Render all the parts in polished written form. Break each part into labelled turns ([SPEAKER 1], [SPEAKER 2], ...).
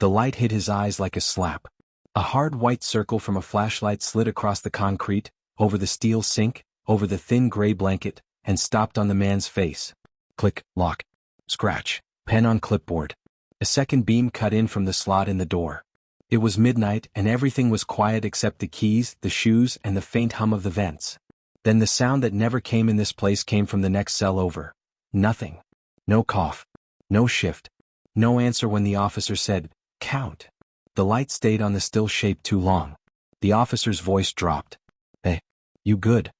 [SPEAKER 1] The light hit his eyes like a slap. A hard white circle from a flashlight slid across the concrete, over the steel sink, over the thin gray blanket, and stopped on the man's face. Click, lock, scratch, pen on clipboard. A second beam cut in from the slot in the door. It was midnight and everything was quiet except the keys, the shoes, and the faint hum of the vents. Then the sound that never came in this place came from the next cell over. Nothing. No cough. No shift. No answer when the officer said, "Count." The light stayed on the still shape too long. The officer's voice dropped. "Hey, you good?"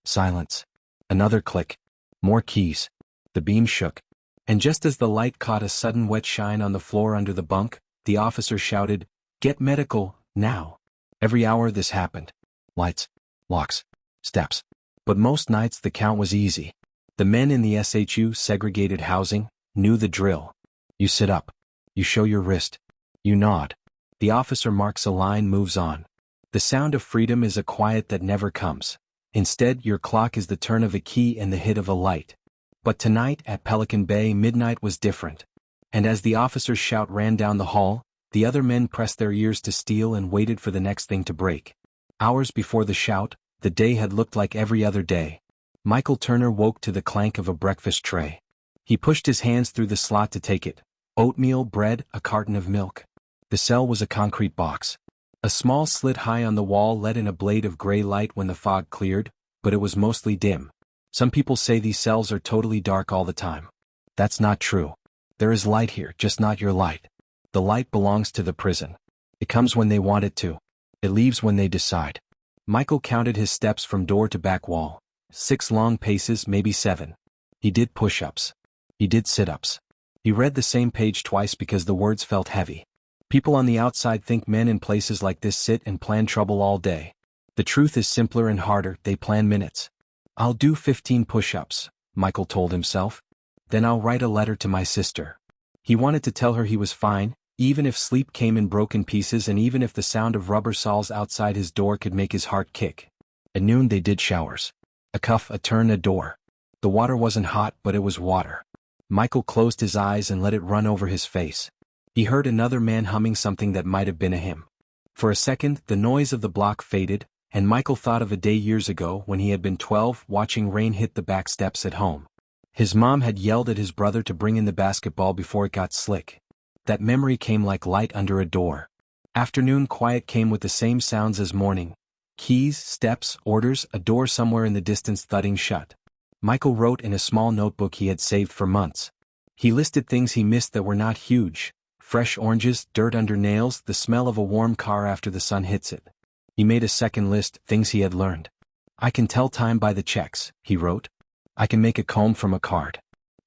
[SPEAKER 1] Silence. Another click. More keys. The beam shook. And just as the light caught a sudden wet shine on the floor under the bunk, the officer shouted, "Get medical, now." Every hour this happened. Lights, locks, steps. But most nights the count was easy. The men in the SHU segregated housing knew the drill. You sit up. You show your wrist. You nod. The officer marks a line, moves on. The sound of freedom is a quiet that never comes. Instead, your clock is the turn of a key and the hit of a light. But tonight at Pelican Bay, midnight was different. And as the officer's shout ran down the hall, the other men pressed their ears to steel and waited for the next thing to break. Hours before the shout, the day had looked like every other day. Michael Turner woke to the clank of a breakfast tray. He pushed his hands through the slot to take it. Oatmeal, bread, a carton of milk. The cell was a concrete box. A small slit high on the wall let in a blade of gray light when the fog cleared, but it was mostly dim. Some people say these cells are totally dark all the time. That's not true. There is light here, just not your light. The light belongs to the prison. It comes when they want it to. It leaves when they decide. Michael counted his steps from door to back wall. 6 long paces, maybe 7. He did push-ups. He did sit-ups. He read the same page twice because the words felt heavy. People on the outside think men in places like this sit and plan trouble all day. The truth is simpler and harder, they plan minutes. "I'll do 15 push-ups," Michael told himself. "Then I'll write a letter to my sister." He wanted to tell her he was fine, even if sleep came in broken pieces and even if the sound of rubber saws outside his door could make his heart kick. At noon they did showers. A cuff, a turn, a door. The water wasn't hot, but it was water. Michael closed his eyes and let it run over his face. He heard another man humming something that might have been a hymn. For a second, the noise of the block faded, and Michael thought of a day years ago when he had been 12 watching rain hit the back steps at home. His mom had yelled at his brother to bring in the basketball before it got slick. That memory came like light under a door. Afternoon quiet came with the same sounds as morning. Keys, steps, orders, a door somewhere in the distance thudding shut. Michael wrote in a small notebook he had saved for months. He listed things he missed that were not huge. Fresh oranges, dirt under nails, the smell of a warm car after the sun hits it. He made a second list, things he had learned. "I can tell time by the checks," he wrote. "I can make a comb from a card.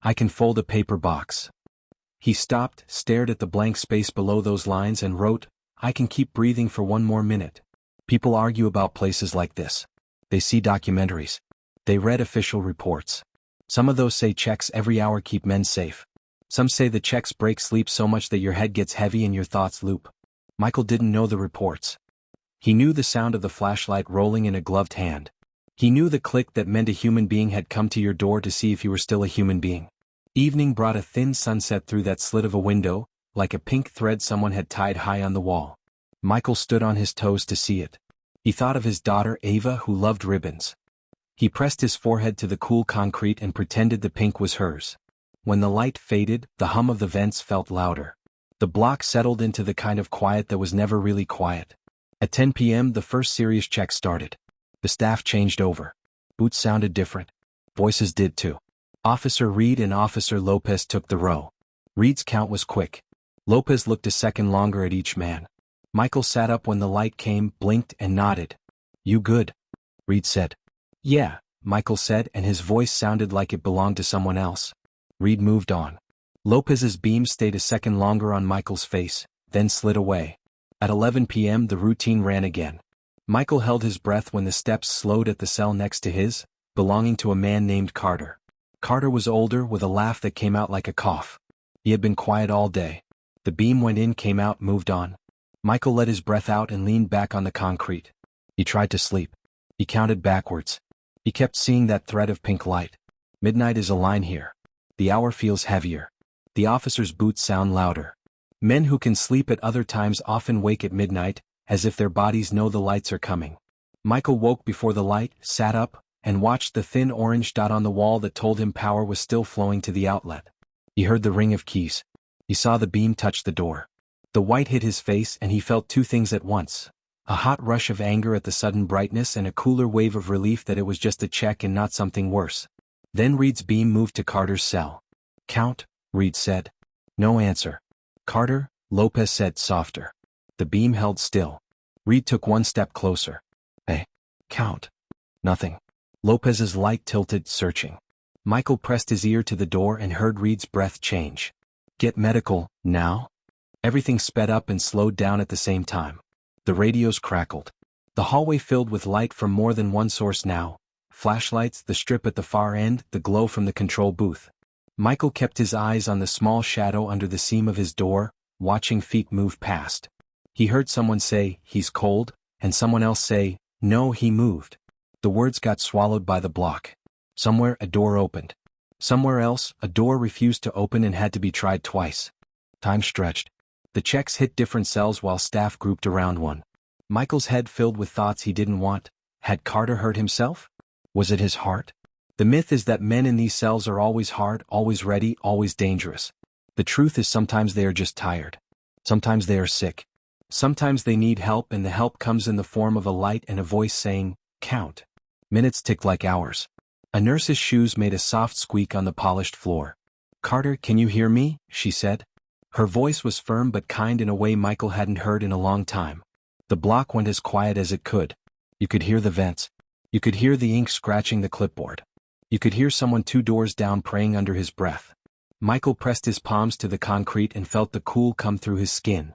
[SPEAKER 1] I can fold a paper box." He stopped, stared at the blank space below those lines and wrote, "I can keep breathing for one more minute." People argue about places like this. They see documentaries. They read official reports. Some of those say checks every hour keep men safe. Some say the checks break sleep so much that your head gets heavy and your thoughts loop. Michael didn't know the reports. He knew the sound of the flashlight rolling in a gloved hand. He knew the click that meant a human being had come to your door to see if you were still a human being. Evening brought a thin sunset through that slit of a window, like a pink thread someone had tied high on the wall. Michael stood on his toes to see it. He thought of his daughter Ava, who loved ribbons. He pressed his forehead to the cool concrete and pretended the pink was hers. When the light faded, the hum of the vents felt louder. The block settled into the kind of quiet that was never really quiet. At 10 p.m. the first serious check started. The staff changed over. Boots sounded different. Voices did too. Officer Reed and Officer Lopez took the row. Reed's count was quick. Lopez looked a second longer at each man. Michael sat up when the light came, blinked and nodded. "You good?" Reed said. "Yeah," Michael said, and his voice sounded like it belonged to someone else. Reed moved on. Lopez's beam stayed a second longer on Michael's face, then slid away. At 11 p.m. the routine ran again. Michael held his breath when the steps slowed at the cell next to his, belonging to a man named Carter. Carter was older, with a laugh that came out like a cough. He had been quiet all day. The beam went in, came out, moved on. Michael let his breath out and leaned back on the concrete. He tried to sleep. He counted backwards. He kept seeing that thread of pink light. Midnight is a line here. The hour feels heavier. The officer's boots sound louder. Men who can sleep at other times often wake at midnight, as if their bodies know the lights are coming. Michael woke before the light, sat up, and watched the thin orange dot on the wall that told him power was still flowing to the outlet. He heard the ring of keys. He saw the beam touch the door. The white hit his face and he felt two things at once. A hot rush of anger at the sudden brightness and a cooler wave of relief that it was just a check and not something worse. Then Reed's beam moved to Carter's cell. "Count," Reed said. No answer. "Carter," Lopez said softer. The beam held still. Reed took one step closer. "Hey, count." Nothing. Lopez's light tilted, searching. Michael pressed his ear to the door and heard Reed's breath change. "Get medical, now?" Everything sped up and slowed down at the same time. The radios crackled. The hallway filled with light from more than one source now. Flashlights, the strip at the far end, the glow from the control booth. Michael kept his eyes on the small shadow under the seam of his door, watching feet move past. He heard someone say, "He's cold," and someone else say, "No, he moved." The words got swallowed by the block. Somewhere a door opened. Somewhere else, a door refused to open and had to be tried twice. Time stretched. The checks hit different cells while staff grouped around one. Michael's head filled with thoughts he didn't want. Had Carter hurt himself? Was it his heart? The myth is that men in these cells are always hard, always ready, always dangerous. The truth is sometimes they are just tired. Sometimes they are sick. Sometimes they need help and the help comes in the form of a light and a voice saying, "Count." Minutes ticked like hours. A nurse's shoes made a soft squeak on the polished floor. "Carter, can you hear me?" she said. Her voice was firm but kind in a way Michael hadn't heard in a long time. The block went as quiet as it could. You could hear the vents. You could hear the ink scratching the clipboard. You could hear someone 2 doors down praying under his breath. Michael pressed his palms to the concrete and felt the cool come through his skin.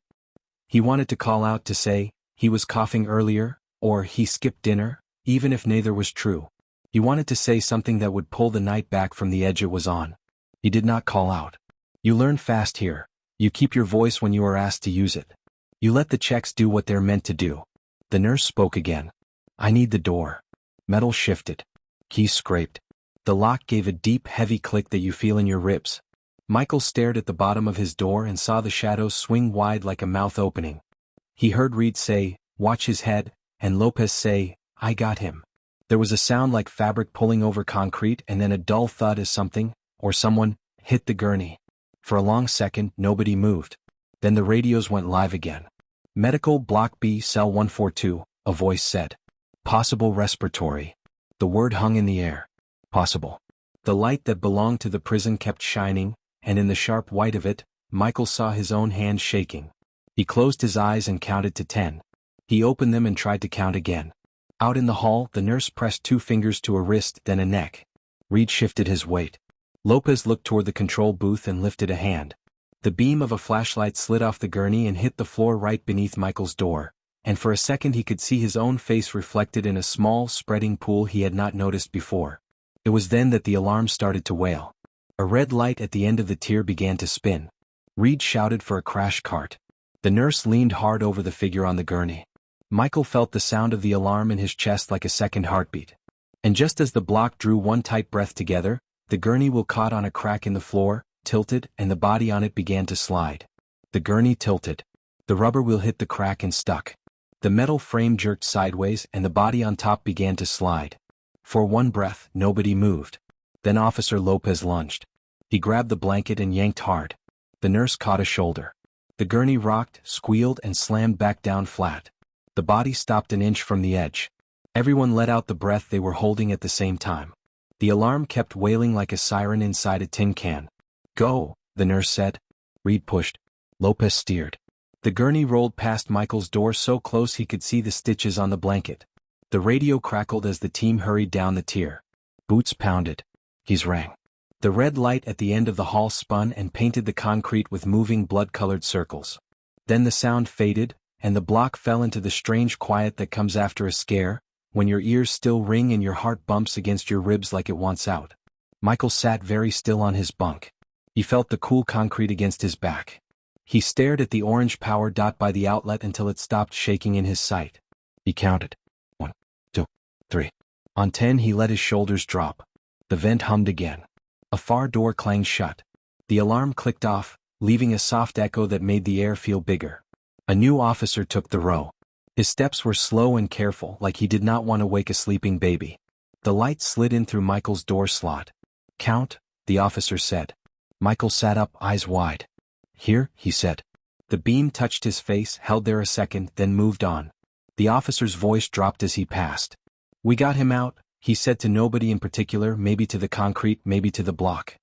[SPEAKER 1] He wanted to call out to say, he was coughing earlier, or he skipped dinner, even if neither was true. He wanted to say something that would pull the night back from the edge it was on. He did not call out. You learn fast here. You keep your voice when you are asked to use it. You let the checks do what they're meant to do. The nurse spoke again. "I need the door." Metal shifted. Keys scraped. The lock gave a deep, heavy click that you feel in your ribs. Michael stared at the bottom of his door and saw the shadows swing wide like a mouth opening. He heard Reed say, "Watch his head," and Lopez say, "I got him." There was a sound like fabric pulling over concrete and then a dull thud as something, or someone, hit the gurney. For a long second, nobody moved. Then the radios went live again. "Medical, Block B, Cell 142, a voice said. "Possible respiratory." The word hung in the air. Possible. The light that belonged to the prison kept shining, and in the sharp white of it, Michael saw his own hand shaking. He closed his eyes and counted to 10. He opened them and tried to count again. Out in the hall, the nurse pressed 2 fingers to a wrist, then a neck. Reed shifted his weight. Lopez looked toward the control booth and lifted a hand. The beam of a flashlight slid off the gurney and hit the floor right beneath Michael's door, and for a second he could see his own face reflected in a small, spreading pool he had not noticed before. It was then that the alarm started to wail. A red light at the end of the tier began to spin. Reed shouted for a crash cart. The nurse leaned hard over the figure on the gurney. Michael felt the sound of the alarm in his chest like a second heartbeat. And just as the block drew one tight breath together, the gurney wheel caught on a crack in the floor, tilted, and the body on it began to slide. The gurney tilted. The rubber wheel hit the crack and stuck. The metal frame jerked sideways and the body on top began to slide. For one breath, nobody moved. Then Officer Lopez lunged. He grabbed the blanket and yanked hard. The nurse caught a shoulder. The gurney rocked, squealed, and slammed back down flat. The body stopped an inch from the edge. Everyone let out the breath they were holding at the same time. The alarm kept wailing like a siren inside a tin can. "Go," the nurse said. Reed pushed. Lopez steered. The gurney rolled past Michael's door so close he could see the stitches on the blanket. The radio crackled as the team hurried down the tier. Boots pounded. Keys rang. The red light at the end of the hall spun and painted the concrete with moving blood-colored circles. Then the sound faded, and the block fell into the strange quiet that comes after a scare, when your ears still ring and your heart bumps against your ribs like it wants out. Michael sat very still on his bunk. He felt the cool concrete against his back. He stared at the orange power dot by the outlet until it stopped shaking in his sight. He counted. 1, 2, 3. On 10 he let his shoulders drop. The vent hummed again. A far door clanged shut. The alarm clicked off, leaving a soft echo that made the air feel bigger. A new officer took the row. His steps were slow and careful, like he did not want to wake a sleeping baby. The light slid in through Michael's door slot. "Count," the officer said. Michael sat up, eyes wide. "Here," he said. The beam touched his face, held there a second, then moved on. The officer's voice dropped as he passed. "We got him out," he said to nobody in particular, maybe to the concrete, maybe to the block.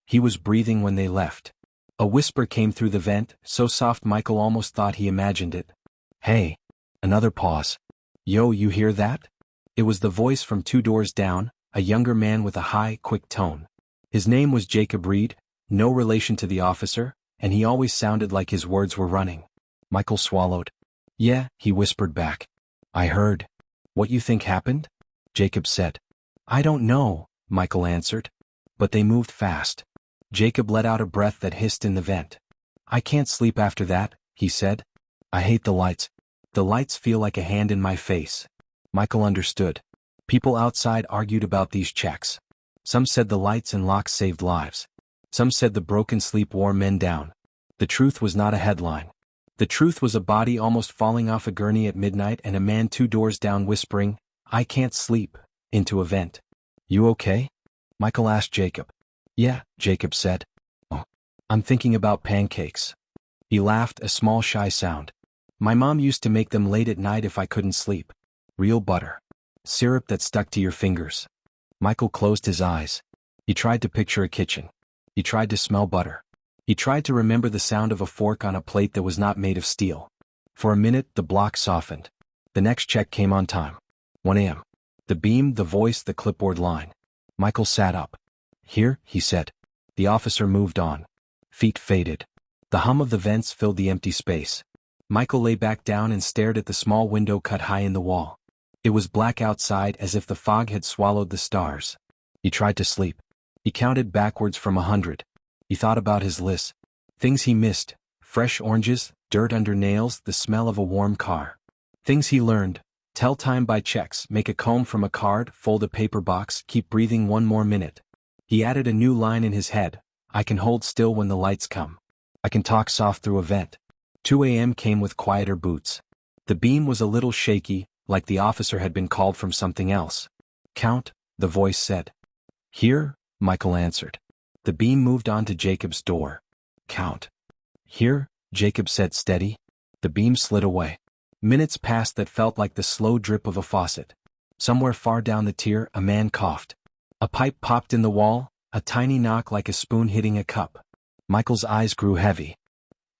[SPEAKER 1] He was breathing when they left. A whisper came through the vent, so soft Michael almost thought he imagined it. "Hey." Another pause. "Yo, you hear that?" It was the voice from 2 doors down, a younger man with a high, quick tone. His name was Jacob Reed, no relation to the officer, and he always sounded like his words were running. Michael swallowed. "Yeah," he whispered back. "I heard." "What you think happened?" Jacob said. "I don't know," Michael answered. "But they moved fast." Jacob let out a breath that hissed in the vent. "I can't sleep after that," he said. "I hate the lights. The lights feel like a hand in my face." Michael understood. People outside argued about these checks. Some said the lights and locks saved lives. Some said the broken sleep wore men down. The truth was not a headline. The truth was a body almost falling off a gurney at midnight and a man 2 doors down whispering, "I can't sleep," into a vent. "You okay?" Michael asked Jacob. "Yeah," Jacob said. "Oh, I'm thinking about pancakes." He laughed, a small shy sound. "My mom used to make them late at night if I couldn't sleep. Real butter. Syrup that stuck to your fingers." Michael closed his eyes. He tried to picture a kitchen. He tried to smell butter. He tried to remember the sound of a fork on a plate that was not made of steel. For a minute, the block softened. The next check came on time. 1 a.m. The beam, the voice, the clipboard line. Michael sat up. "Here," he said. The officer moved on. Feet faded. The hum of the vents filled the empty space. Michael lay back down and stared at the small window cut high in the wall. It was black outside, as if the fog had swallowed the stars. He tried to sleep. He counted backwards from 100. He thought about his list. Things he missed: fresh oranges, dirt under nails, the smell of a warm car. Things he learned: tell time by checks, make a comb from a card, fold a paper box, keep breathing 1 more minute. He added a new line in his head: I can hold still when the lights come. I can talk soft through a vent. 2 a.m. came with quieter boots. The beam was a little shaky, like the officer had been called from something else. "Count," the voice said. "Here," Michael answered. The beam moved on to Jacob's door. "Count." "Here," Jacob said, steady. The beam slid away. Minutes passed that felt like the slow drip of a faucet. Somewhere far down the tier, a man coughed. A pipe popped in the wall, a tiny knock like a spoon hitting a cup. Michael's eyes grew heavy.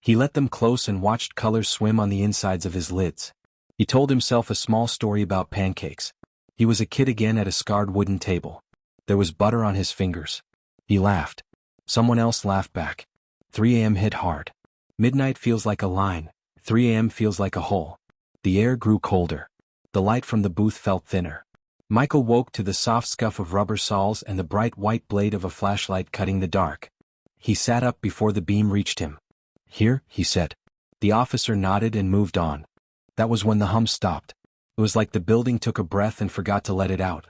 [SPEAKER 1] He let them close and watched colors swim on the insides of his lids. He told himself a small story about pancakes. He was a kid again at a scarred wooden table. There was butter on his fingers. He laughed. Someone else laughed back. 3 a.m. hit hard. Midnight feels like a line. 3 a.m. feels like a hole. The air grew colder. The light from the booth felt thinner. Michael woke to the soft scuff of rubber soles and the bright white blade of a flashlight cutting the dark. He sat up before the beam reached him. "Here," he said. The officer nodded and moved on. That was when the hum stopped. It was like the building took a breath and forgot to let it out.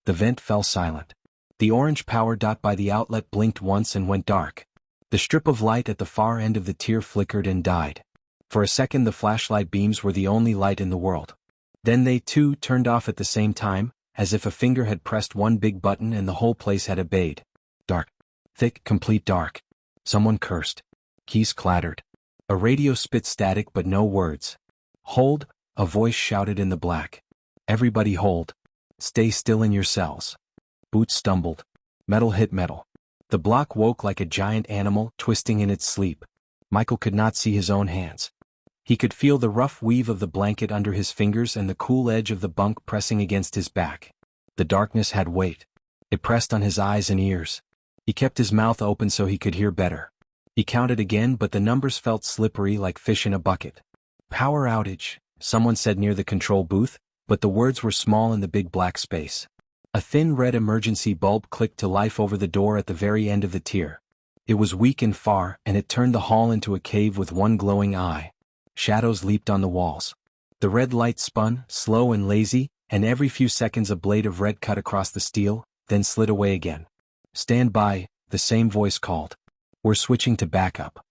[SPEAKER 1] The vent fell silent. The orange power dot by the outlet blinked once and went dark. The strip of light at the far end of the tier flickered and died. For a second the flashlight beams were the only light in the world. Then they too turned off at the same time, as if a finger had pressed one big button and the whole place had obeyed. Dark. Thick, complete dark. Someone cursed. Keys clattered. A radio spit static but no words. "Hold," a voice shouted in the black. "Everybody hold. Stay still in your cells." Boots stumbled. Metal hit metal. The block woke like a giant animal, twisting in its sleep. Michael could not see his own hands. He could feel the rough weave of the blanket under his fingers and the cool edge of the bunk pressing against his back. The darkness had weight. It pressed on his eyes and ears. He kept his mouth open so he could hear better. He counted again, but the numbers felt slippery like fish in a bucket. "Power outage," someone said near the control booth, but the words were small in the big black space. A thin red emergency bulb clicked to life over the door at the very end of the tier. It was weak and far, and it turned the hall into a cave with one glowing eye. Shadows leaped on the walls. The red light spun, slow and lazy, and every few seconds a blade of red cut across the steel, then slid away again. "Stand by," the same voice called. "We're switching to backup."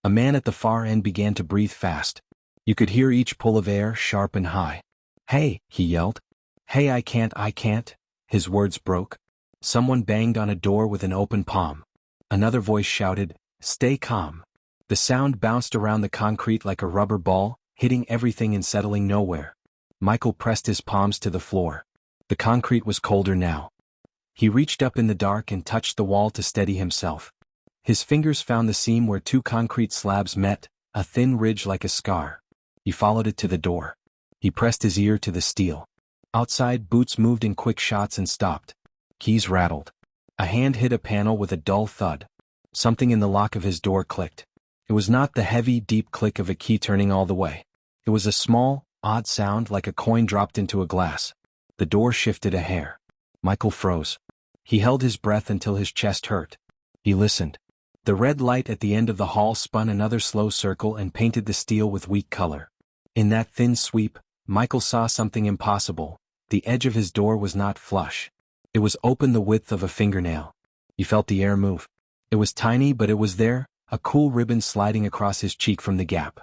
[SPEAKER 1] A man at the far end began to breathe fast. You could hear each pull of air sharp and high. "Hey," he yelled. "Hey, I can't." His words broke. Someone banged on a door with an open palm. Another voice shouted, "Stay calm." The sound bounced around the concrete like a rubber ball, hitting everything and settling nowhere. Michael pressed his palms to the floor. The concrete was colder now. He reached up in the dark and touched the wall to steady himself. His fingers found the seam where two concrete slabs met, a thin ridge like a scar. He followed it to the door. He pressed his ear to the steel. Outside, boots moved in quick shots and stopped. Keys rattled. A hand hit a panel with a dull thud. Something in the lock of his door clicked. It was not the heavy, deep click of a key turning all the way. It was a small, odd sound like a coin dropped into a glass. The door shifted a hair. Michael froze. He held his breath until his chest hurt. He listened. The red light at the end of the hall spun another slow circle and painted the steel with weak color. In that thin sweep, Michael saw something impossible. The edge of his door was not flush. It was open the width of a fingernail. He felt the air move. It was tiny, but it was there, a cool ribbon sliding across his cheek from the gap.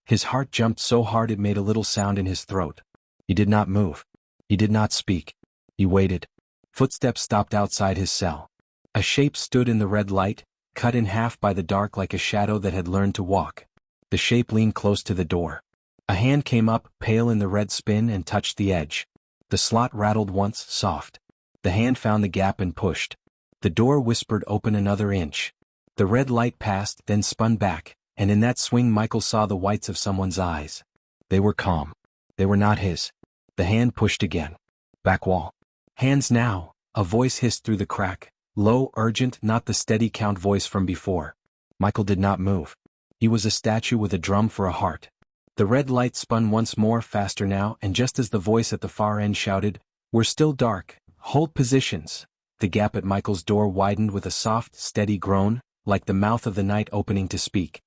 [SPEAKER 1] His heart jumped so hard it made a little sound in his throat. He did not move. He did not speak. He waited. Footsteps stopped outside his cell. A shape stood in the red light, cut in half by the dark like a shadow that had learned to walk. The shape leaned close to the door. A hand came up, pale in the red spin, and touched the edge. The slot rattled once, soft. The hand found the gap and pushed. The door whispered open another inch. The red light passed, then spun back, and in that swing Michael saw the whites of someone's eyes. They were calm. They were not his. The hand pushed again. Back wall. "Hands now," a voice hissed through the crack, low, urgent, not the steady count voice from before. Michael did not move. He was a statue with a drum for a heart. The red light spun once more, faster now, and just as the voice at the far end shouted, "We're still dark. Hold positions," the gap at Michael's door widened with a soft, steady groan, like the mouth of the night opening to speak.